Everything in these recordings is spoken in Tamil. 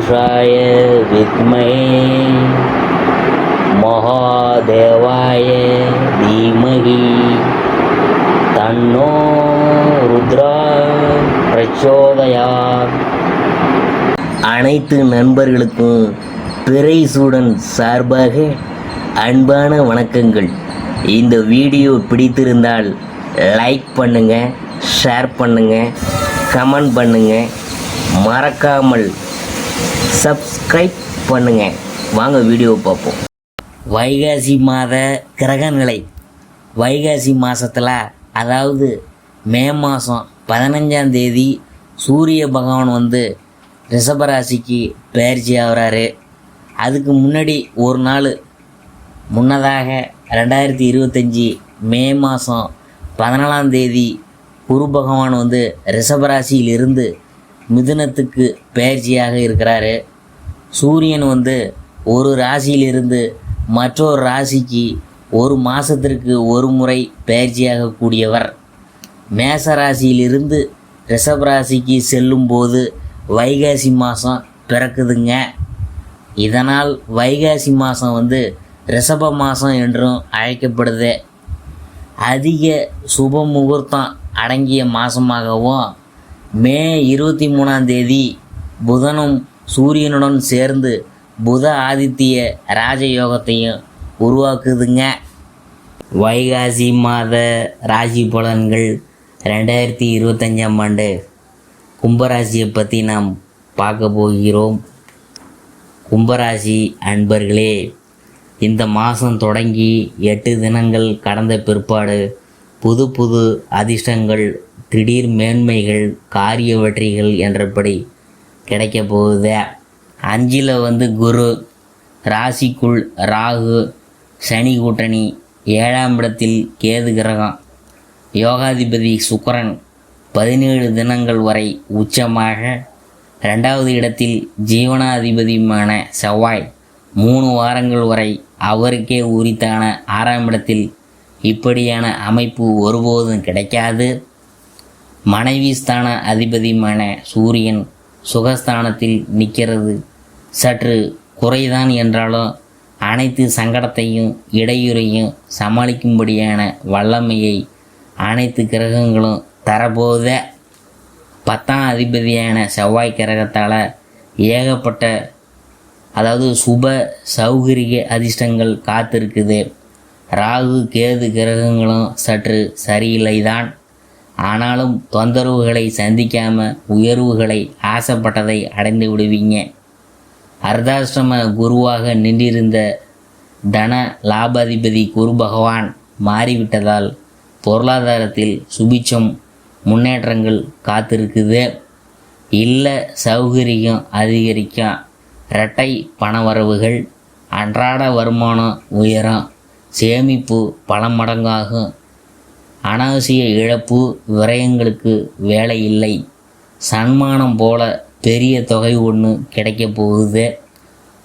पुरुषाय विद्महे महादेवाय धीमहि तन्नो रुद्रा प्रचोदयात्. அனைத்து நண்பர்களுக்கும் பிறைசூடன் சார்பாக அன்பான வணக்கங்கள். இந்த வீடியோ பிடித்திருந்தால் லைக் பண்ணுங்கள், ஷேர் பண்ணுங்கள், கமெண்ட் பண்ணுங்கள், மறக்காமல் சப்ஸ்கிரைப் பண்ணுங்கள். வாங்க வீடியோ பார்ப்போம். வைகாசி மாத கிரகநிலை. வைகாசி மாதத்தில், அதாவது மே மாதம் 15ஆம் தேதி சூரிய பகவான் ரிஷபராசிக்கு பயிற்சி ஆகிறாரு. அதுக்கு முன்னாடி ஒரு நாள் முன்னதாக 2025 மே மாதம் 14ஆம் தேதி குரு பகவான் ரிஷபராசியிலிருந்து மிதுனத்துக்கு பயிற்சியாக இருக்கிறாரு. சூரியன் ஒரு ராசியிலிருந்து மற்றொரு ராசிக்கு ஒரு மாதத்திற்கு ஒரு முறை பயிற்சியாக கூடியவர். மேச ராசியிலிருந்து ரிஷபராசிக்கு செல்லும்போது வைகாசி மாதம் பிறக்குதுங்க. இதனால் வைகாசி மாதம் ரிஷப மாதம் என்றும் அழைக்கப்படுது. அதிக சுப முகூர்த்தம் அடங்கிய மாதமாகவும் மே 23ஆம் தேதி புதனும் சூரியனுடன் சேர்ந்து புத ஆதித்ய ராஜயோகத்தையும் உருவாக்குதுங்க. வைகாசி மாத ராசி பலன்கள் 2025ஆம் ஆண்டு கும்பராசியை பற்றி நாம் பார்க்க போகிறோம். கும்பராசி அன்பர்களே, இந்த மாதம் தொடங்கி 8 தினங்கள் கடந்த பிற்பாடு புது புது அதிர்ஷ்டங்கள், திடீர் மேன்மைகள், காரிய வெற்றிகள் என்றபடி கிடைக்க போகுது. 5ல் குரு, ராசிக்குள் ராகு, சனி கூட்டணி, 7ஆம் இடத்தில் கேது கிரகம், யோகாதிபதி சுக்கிரன் 17 தினங்கள் வரை உச்சமாக, 2வது இடத்தில் ஜீவனாதிபதியுமான செவ்வாய் 3 வாரங்கள் வரை அவருக்கே உரித்தான 6ஆம் இடத்தில். இப்படியான அமைப்பு ஒருபோதும் கிடைக்காது. மனைவி ஸ்தான அதிபதியுமான சூரியன் சுகஸ்தானத்தில் நிற்கிறது சற்று குறைதான் என்றாலும் அனைத்து சங்கடத்தையும் இடையூறையும் சமாளிக்கும்படியான வல்லமையை அனைத்து கிரகங்களும் தரப்போத. 10ஆம் அதிபதியான செவ்வாய் கிரகத்தால் ஏகப்பட்ட, அதாவது சுப சௌகரிய அதிர்ஷ்டங்கள் காத்திருக்குது. ராகு கேது கிரகங்களும் சற்று சரியில்லை தான். ஆனாலும் தொந்தரவுகளை சந்திக்காமல் உயர்வுகளை ஆசைப்பட்டதை அடைந்து விடுவீங்க. அர்த்தாஷ்டம குருவாக நின்றிருந்த தன லாபாதிபதி குரு பகவான் மாறிவிட்டதால் பொருளாதாரத்தில் சுபிட்சம் முன்னேற்றங்கள் காத்திருக்குது. இல்ல சௌகரியம் அதிகரிக்கும். இரட்டை பணவரவுகள், அன்றாட வருமானம் உயரும். சேமிப்பு பல மடங்காகும். அனாவசிய இழப்பு, விரயங்களுக்கு வேலை இல்லை. சன்மானம் போல பெரிய தொகை ஒன்று கிடைக்க போகுது.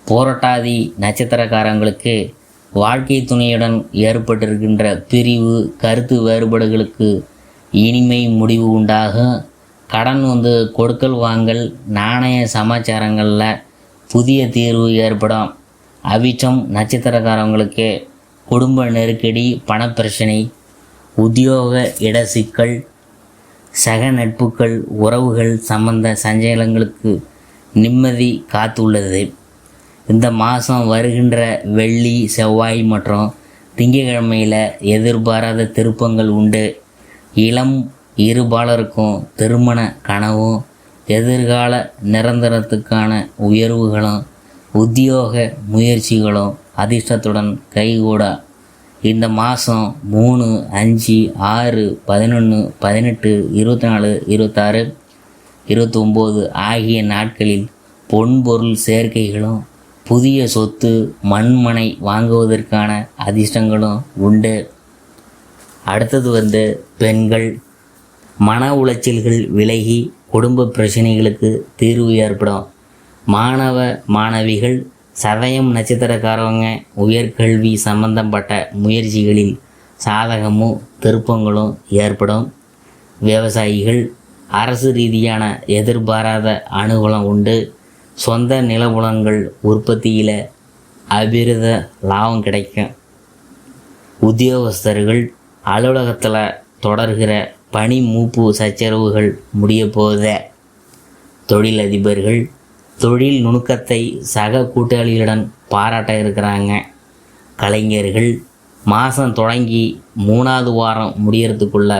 போராட்டாதி நட்சத்திரக்காரங்களுக்கு வாழ்க்கை துணையுடன் ஏற்பட்டிருக்கின்ற பிரிவு, கருத்து வேறுபாடுகளுக்கு இனிமை முடிவு உண்டாகும். கடன் கொடுக்கல் வாங்கல், நாணய சமாச்சாரங்களில் புதிய தீர்வு ஏற்படும். அவிட்டம் நட்சத்திரக்காரங்களுக்கு குடும்ப நெருக்கடி, பணப்பிரச்சனை, உத்தியோக இட சிக்கல், சக நட்புகள், உறவுகள் சம்பந்த சஞ்சலங்களுக்கு நிம்மதி காத்துள்ளது. இந்த மாதம் வருகின்ற வெள்ளி, செவ்வாய் மற்றும் திங்கட்கிழமையில் எதிர்பாராத திருப்பங்கள் உண்டு. இளம் இருபாலருக்கும் திருமண கனவும், எதிர்கால நிரந்தரத்துக்கான உயர்வுகளும், உத்தியோக முயற்சிகளும் அதிர்ஷ்டத்துடன் கைகூட. இந்த மாதம் 3, 5, 6, 11, 18, 24, 26, 29 ஆகிய நாட்களில் பொன்பொருள் சேர்க்கைகளும், புதிய சொத்து மண்மனை வாங்குவதற்கான அதிர்ஷ்டங்களும் உண்டு. அடுத்தது பெண்கள். மன உளைச்சல்கள் விலகி குடும்ப பிரச்சனைகளுக்கு தீர்வு ஏற்படும். மாணவ மாணவிகள், சதயம் நட்சத்திரக்காரவங்க உயர்கல்வி சம்பந்தப்பட்ட முயற்சிகளில் சாதகமும் திருப்பங்களும் ஏற்படும். விவசாயிகள், அரசு ரீதியான எதிர்பாராத அனுகூலம் உண்டு. சொந்த நிலபுலன்கள் உற்பத்தியில் அபிரித லாபம் கிடைக்கும். உத்தியோகஸ்தர்கள் அலுவலகத்தில் தொடர்கிற பணி மூப்பு சச்சரவுகள் முடிய போத. தொழிலதிபர்கள் தொழில் நுணுக்கத்தை சக கூட்டாளிகளுடன் பாராட்ட இருக்கிறாங்க. கலைஞர்கள் மாதம் தொடங்கி 3வது வாரம் முடியறதுக்குள்ள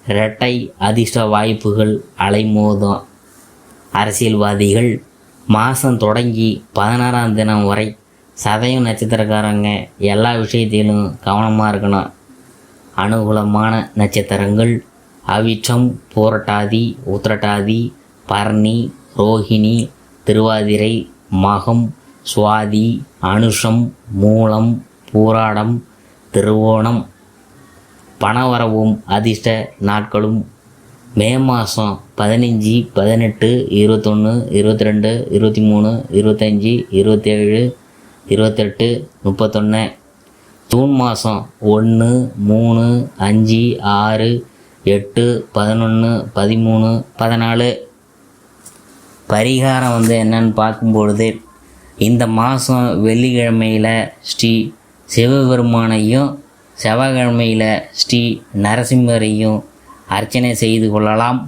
இரட்டை அதிர்ஷ்ட வாய்ப்புகள் அலைமோதும். அரசியல்வாதிகள் மாதம் தொடங்கி 16ஆம் தினம் வரை சதயம் நட்சத்திரக்காரங்க எல்லா விஷயத்திலும் கவனமாக இருக்கணும். அனுகூலமான நட்சத்திரங்கள் அவிட்டம், பூரட்டாதி, உத்திரட்டாதி, பரணி, ரோஹிணி, திருவாதிரை, மகம், சுவாதி, அனுஷம், மூலம், பூராடம், திருவோணம். பணவரவும் அதிர்ஷ்ட நாட்களும் மே மாதம் 15, 18, 21, 22, 23, 25, 27, 28, 31. ஜூன் மாதம் 1, 3, 5, 6, 8, 11, 13, 14. பரிகாரம் என்னன்னு பார்க்கும்பொழுது, இந்த மாதம் வெள்ளிக்கிழமையில் ஸ்ரீ சிவபெருமானையும் செவ்வாய்க்கிழமையில் ஸ்ரீ நரசிம்மரையும் அர்ச்சனை செய்து கொள்ளலாம்.